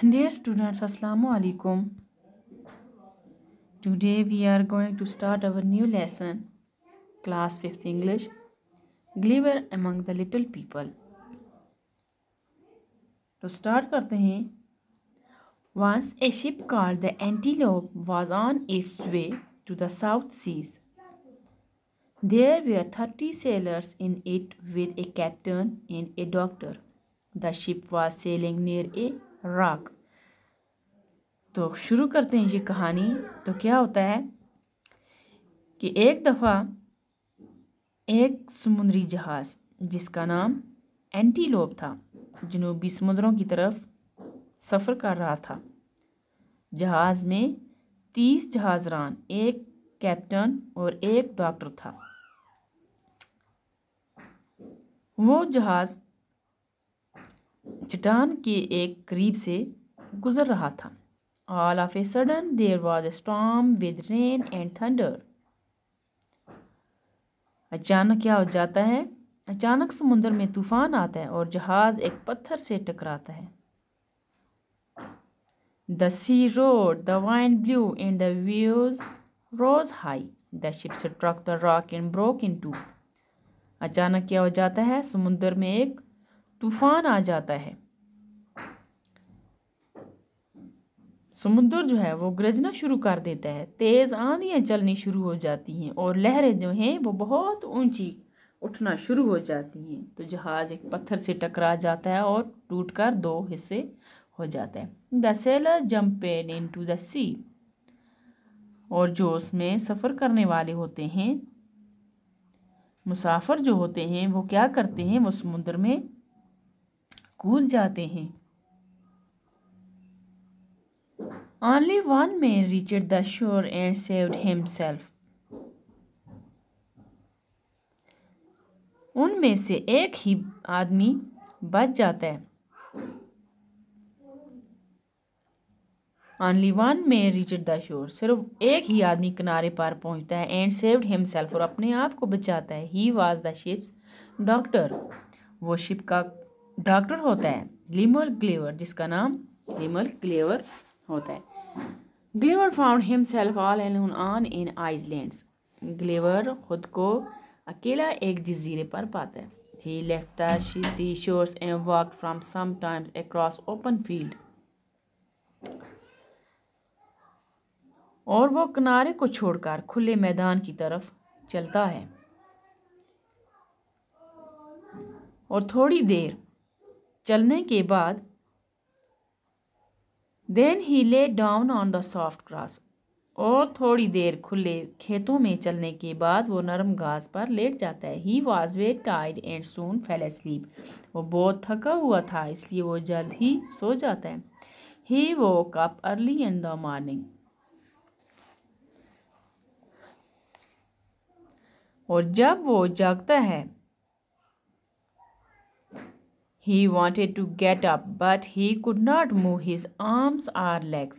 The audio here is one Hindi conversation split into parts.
Dear students, Assalamu alaikum. Today we are going to start our new lesson, class 5th English, Gulliver among the little people. तो start करते हैं. Once a ship called the Antelope was on its way to the South Seas. There were 30 sailors in it with a captain and a doctor. The ship was sailing near a rock. तो शुरू करते हैं ये कहानी. तो क्या होता है कि एक दफ़ा एक समुद्री जहाज़ जिसका नाम एंटीलोप था जनूबी समुद्रों की तरफ सफ़र कर रहा था. जहाज़ में 30 जहाज़रान, एक कैप्टन और एक डॉक्टर था. वो जहाज़ चट्टान के एक करीब से गुज़र रहा था. All of a sudden there was a storm with rain and thunder. अचानक क्या हो जाता है? अचानक समुद्र में तूफान आता है और जहाज एक पत्थर से टकराता है. The sea roared, the wind blew, and the waves rose high. The ship struck the rock and broke in two. अचानक क्या हो जाता है? समुद्र में एक तूफान आ जाता है. समुद्र जो है वो गरजना शुरू कर देता है. तेज़ आंधियाँ चलनी शुरू हो जाती हैं और लहरें जो हैं वो बहुत ऊंची उठना शुरू हो जाती हैं. तो जहाज़ एक पत्थर से टकरा जाता है और टूटकर दो हिस्से हो जाता है. द सेलर जंपेड इनटू द सी. और जो उसमें सफ़र करने वाले होते हैं, मुसाफिर जो होते हैं, वो क्या करते हैं? वो समुद्र में कूद जाते हैं. Only one man reached the shore and saved himself. उनमें से एक ही आदमी बच जाता है. Only one man reached the shore. सिर्फ एक ही आदमी किनारे पर पहुंचता है. And saved himself. और अपने आप को बचाता है. He was the ship's doctor. वो शिप का डॉक्टर होता है. लीमर ग्लेवर, जिसका नाम लीमर ग्लेवर होता है. Gulliver found himself all alone on in islands. Gulliver खुद को अकेला एक जजीरे पर पाता है. He left the sea shores and walked from some times across open field. और वो किनारे को छोड़कर खुले मैदान की तरफ चलता है. और थोड़ी देर चलने के बाद Then he lay down on the soft grass. और थोड़ी देर खुले खेतों में चलने के बाद वो नरम घास पर लेट जाता है. He was very tired and soon fell asleep. वो बहुत थका हुआ था इसलिए वो जल्द ही सो जाता है. He woke up early in the morning. और जब वो जागता है, he wanted to get up, but he could not move his arms or legs.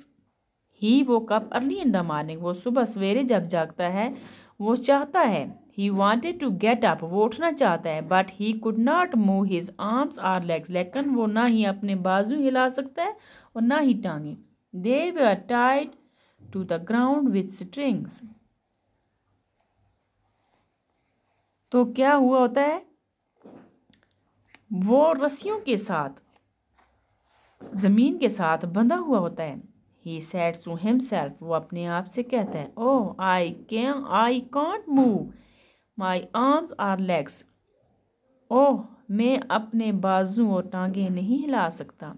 He woke up early in the morning. वो सुबह सवेरे जब जागता है, वो चाहता है. He wanted to get up. वो उठना चाहता है. But he could not move his arms or legs. लेकिन वो ना ही अपने बाजू हिला सकता है और ना ही टांगे. They were tied to the ground with strings. तो क्या हुआ होता है? वो रस्सियों के साथ ज़मीन के साथ बंधा हुआ होता है. He said to himself. वो अपने आप से कहता है, Oh, I can't move my arms or legs. ओह, मैं अपने बाजू और टांगे नहीं हिला सकता.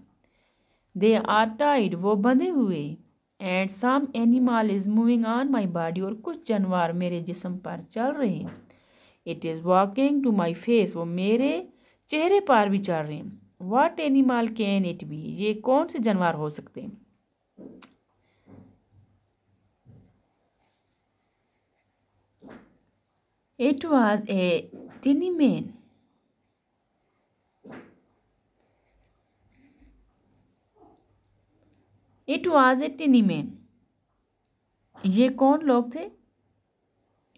They are tied. वो बंधे हुए. And some animal is moving on my body. और कुछ जानवर मेरे जिस्म पर चल रहे हैं. It is walking to my face. वो मेरे चेहरे पर भी चल रहे हैं. What animal can it be? ये कौन से जानवर हो सकते हैं? It was a tiny man. It was a tiny man. ये कौन लोग थे?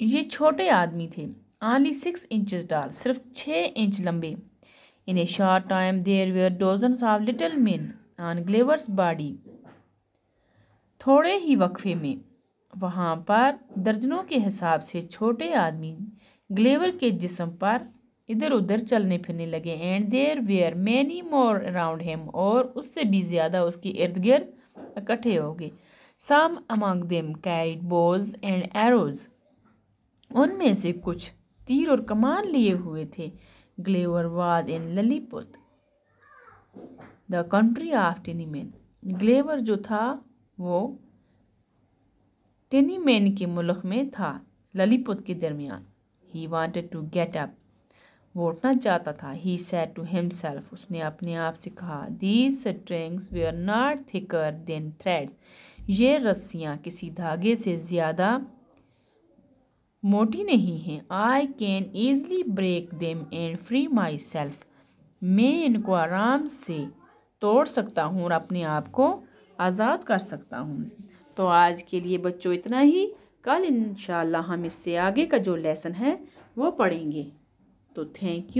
ये छोटे आदमी थे. Only 6 inches tall. सिर्फ 6 इंच लंबे. In a short time there were dozens of little men. on Gulliver's body. थोड़े ही वक्फे में वहाँ पर दर्जनों के हिसाब से छोटे आदमी ग्लेवर के जिस्म पर इधर उधर चलने फिरने लगे. And there were many more around him, और उससे भी ज़्यादा उसके इर्द गिर्द इकट्ठे हो गए. Some among them carried bows and arrows, उनमें से कुछ तीर और कमान लिए हुए थे. Gulliver was in Lilliput, the country of tiny man. Gulliver जो था वो टिनीमैन के मुल्क में था, ललीपुत के दरमियान. He wanted to get up, वो उठना चाहता था. ही सेड टू हिमसेल्फ, उसने अपने आप से कहा. These strings were not thicker than threads, ये रस्सियाँ किसी धागे से ज़्यादा मोटी नहीं हैं. I can easily break them and free myself, मैं इनको आराम से तोड़ सकता हूँ और अपने आप को आज़ाद कर सकता हूँ. तो आज के लिए बच्चों इतना ही. कल इंशाल्लाह हम इससे आगे का जो लेसन है वो पढ़ेंगे. तो थैंक यू.